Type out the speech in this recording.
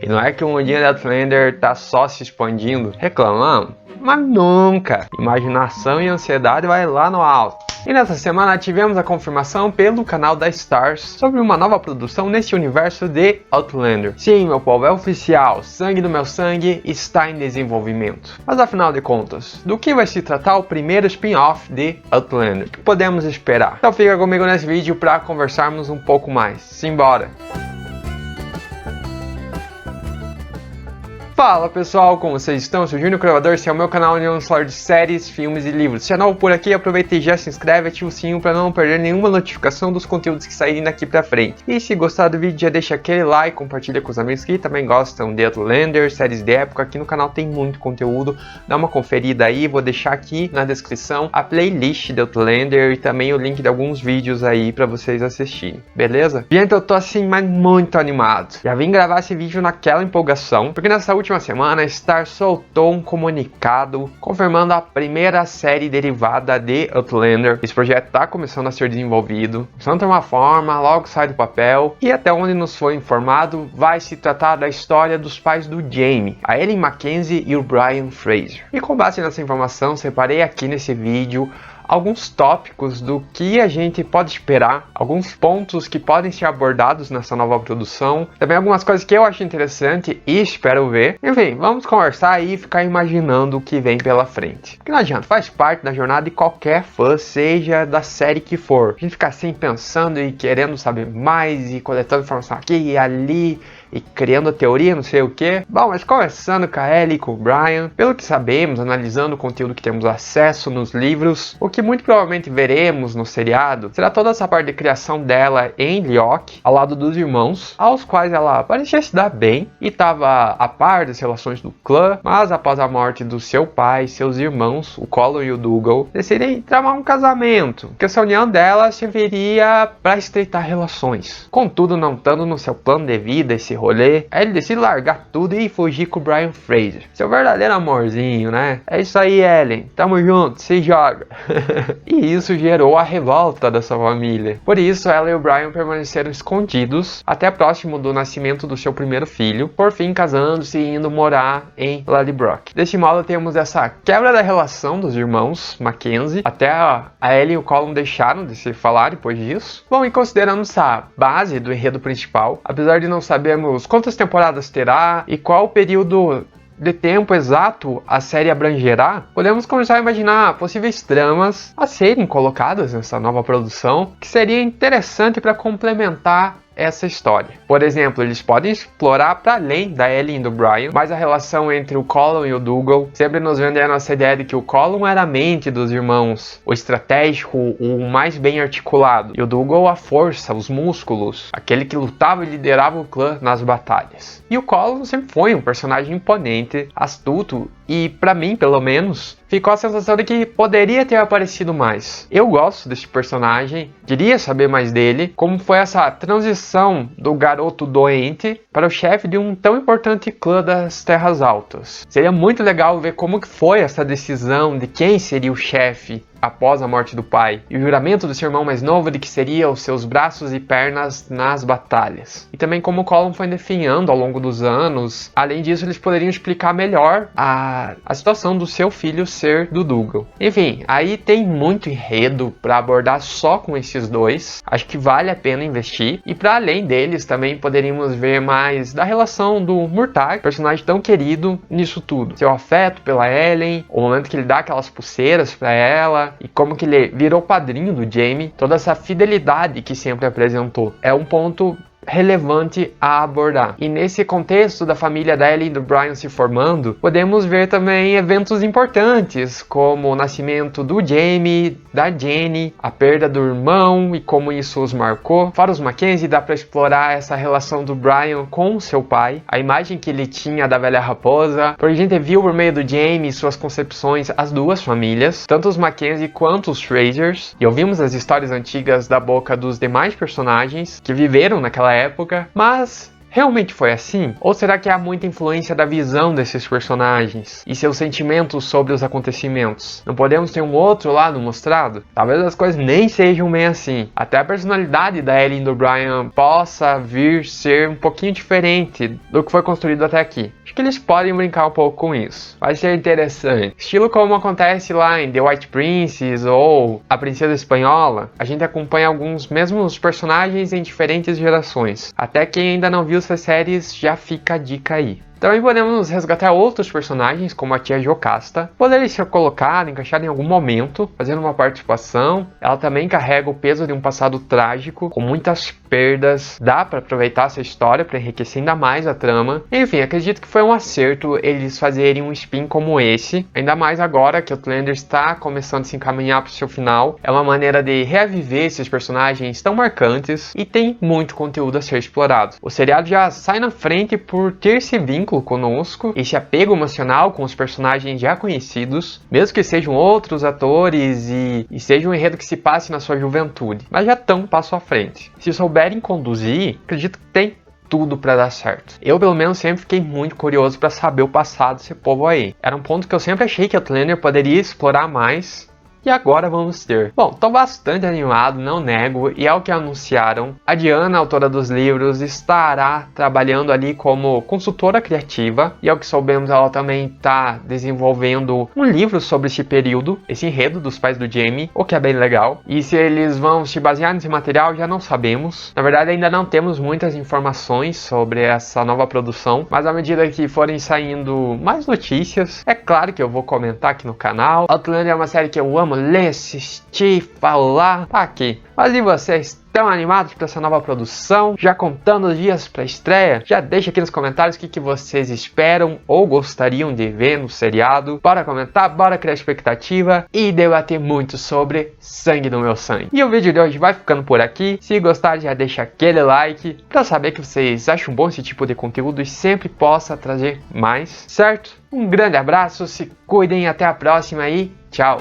E não é que o mundinho de Outlander tá só se expandindo, reclamando, mas nunca. Imaginação e ansiedade vai lá no alto. E nessa semana tivemos a confirmação pelo canal da Starz sobre uma nova produção nesse universo de Outlander. Sim, meu povo, é oficial, sangue do meu sangue está em desenvolvimento. Mas afinal de contas, do que vai se tratar o primeiro spin-off de Outlander? O que podemos esperar? Então fica comigo nesse vídeo para conversarmos um pouco mais. Simbora! Fala pessoal, como vocês estão? Eu sou o Júnior Cravador, esse é o meu canal onde vamos falar de séries, filmes e livros. Se é novo por aqui, aproveita e já se inscreve, ativa o sininho para não perder nenhuma notificação dos conteúdos que saírem daqui pra frente. E se gostar do vídeo, já deixa aquele like, compartilha com os amigos que também gostam de Outlander, séries de época. Aqui no canal tem muito conteúdo, dá uma conferida aí, vou deixar aqui na descrição a playlist de Outlander e também o link de alguns vídeos aí pra vocês assistirem, beleza? Gente, eu tô assim, mas muito animado. Já vim gravar esse vídeo naquela empolgação, porque nessa última semana, a Starz soltou um comunicado confirmando a primeira série derivada de Outlander. Esse projeto está começando a ser desenvolvido, de uma forma, logo sai do papel, e até onde nos foi informado, vai se tratar da história dos pais do Jaime, a Ellen Mackenzie e o Brian Fraser. E com base nessa informação, separei aqui nesse vídeo alguns tópicos do que a gente pode esperar, alguns pontos que podem ser abordados nessa nova produção, também algumas coisas que eu acho interessante e espero ver. Enfim, vamos conversar e ficar imaginando o que vem pela frente. Porque não adianta, faz parte da jornada de qualquer fã, seja da série que for. A gente fica assim pensando e querendo saber mais e coletando informação aqui e ali e criando a teoria, não sei o que. Bom, mas conversando com a Ellie e com o Brian, pelo que sabemos, analisando o conteúdo que temos acesso nos livros, o que muito provavelmente veremos no seriado será toda essa parte de criação dela em Lyock, ao lado dos irmãos, aos quais ela parecia se dar bem e estava a par das relações do clã, mas após a morte do seu pai, seus irmãos, o Colin e o Dougal, decidem tramar um casamento, que essa união dela serviria para estreitar relações. Contudo, não estando no seu plano de vida esse rolê, aí ele decide largar tudo e fugir com o Brian Fraser, seu verdadeiro amorzinho, né? É isso aí, Ellen, tamo junto, se joga. E isso gerou a revolta dessa família. Por isso, ela e o Brian permaneceram escondidos até próximo do nascimento do seu primeiro filho, por fim casando-se e indo morar em Lallybrook. Deste modo, temos essa quebra da relação dos irmãos Mackenzie, até a Ellen e o Colin deixaram de se falar depois disso. Bom, e considerando essa base do enredo principal, apesar de não sabermos quantas temporadas terá e qual o período de tempo exato a série abrangerá, podemos começar a imaginar possíveis tramas a serem colocadas nessa nova produção, que seria interessante para complementar essa história. Por exemplo, eles podem explorar para além da Ellie e do Brian, mas a relação entre o Colin e o Dougal, sempre nos vendendo essa ideia de que o Colin era a mente dos irmãos, o estratégico, o mais bem articulado, e o Dougal a força, os músculos, aquele que lutava e liderava o clã nas batalhas. E o Colin sempre foi um personagem imponente, astuto, e para mim, pelo menos, ficou a sensação de que poderia ter aparecido mais. Eu gosto desse personagem, queria saber mais dele, como foi essa transição do garoto doente para o chefe de um tão importante clã das Terras Altas. Seria muito legal ver como que foi essa decisão de quem seria o chefe após a morte do pai, e o juramento do seu irmão mais novo de que seria os seus braços e pernas nas batalhas. E também como o Colin foi definhando ao longo dos anos. Além disso, eles poderiam explicar melhor a situação do seu filho ser do Dougal. Enfim, aí tem muito enredo para abordar só com esses dois. Acho que vale a pena investir. E para além deles, também poderíamos ver mais da relação do Murtagh, personagem tão querido nisso tudo. Seu afeto pela Ellen, o momento que ele dá aquelas pulseiras para ela, e como que ele virou padrinho do Jaime, toda essa fidelidade que sempre apresentou. É um ponto relevante a abordar. E nesse contexto da família da Ellie e do Brian se formando, podemos ver também eventos importantes, como o nascimento do Jaime, da Jenny, a perda do irmão e como isso os marcou. Fora os Mackenzie, dá para explorar essa relação do Brian com seu pai, a imagem que ele tinha da velha raposa, porque a gente viu por meio do Jaime e suas concepções as duas famílias, tanto os Mackenzie quanto os Frasers, e ouvimos as histórias antigas da boca dos demais personagens que viveram naquela época, mas realmente foi assim? Ou será que há muita influência da visão desses personagens e seus sentimentos sobre os acontecimentos? Não podemos ter um outro lado mostrado? Talvez as coisas nem sejam bem assim. Até a personalidade da Ellie e do Brian possa vir ser um pouquinho diferente do que foi construído até aqui. Acho que eles podem brincar um pouco com isso. Vai ser interessante. Estilo como acontece lá em The White Princess ou A Princesa Espanhola, a gente acompanha alguns mesmos personagens em diferentes gerações. Até quem ainda não viu essas séries, já fica a dica aí. Também podemos resgatar outros personagens, como a tia Jocasta. Poderia ser colocada, encaixada em algum momento, fazendo uma participação. Ela também carrega o peso de um passado trágico, com muitas perdas. Dá para aproveitar essa história para enriquecer ainda mais a trama. Enfim, acredito que foi um acerto eles fazerem um spin como esse. Ainda mais agora que Outlander está começando a se encaminhar para o seu final. É uma maneira de reaviver esses personagens tão marcantes e tem muito conteúdo a ser explorado. O seriado já sai na frente por ter esse vínculo conosco, esse apego emocional com os personagens já conhecidos, mesmo que sejam outros atores e seja um enredo que se passe na sua juventude, mas já estão um passo à frente. Se souberem conduzir, acredito que tem tudo para dar certo. Eu, pelo menos, sempre fiquei muito curioso para saber o passado desse povo aí. Era um ponto que eu sempre achei que Outlander poderia explorar mais. E agora vamos ter. Bom, tô bastante animado, não nego, e é o que anunciaram. A Diana, autora dos livros, estará trabalhando ali como consultora criativa, e ao que soubemos ela também está desenvolvendo um livro sobre esse período, esse enredo dos pais do Jaime, o que é bem legal. E se eles vão se basear nesse material, já não sabemos. Na verdade, ainda não temos muitas informações sobre essa nova produção, mas à medida que forem saindo mais notícias, é claro que eu vou comentar aqui no canal. Outlander é uma série que eu amo ler, assistir, falar, tá aqui. Mas e vocês? Estão animados para essa nova produção? Já contando os dias para a estreia? Já deixa aqui nos comentários o que vocês esperam ou gostariam de ver no seriado. Bora comentar, bora criar expectativa e debater muito sobre Sangue do Meu Sangue. E o vídeo de hoje vai ficando por aqui. Se gostar, já deixa aquele like para saber que vocês acham bom esse tipo de conteúdo e sempre possa trazer mais, certo? Um grande abraço, se cuidem, até a próxima e tchau!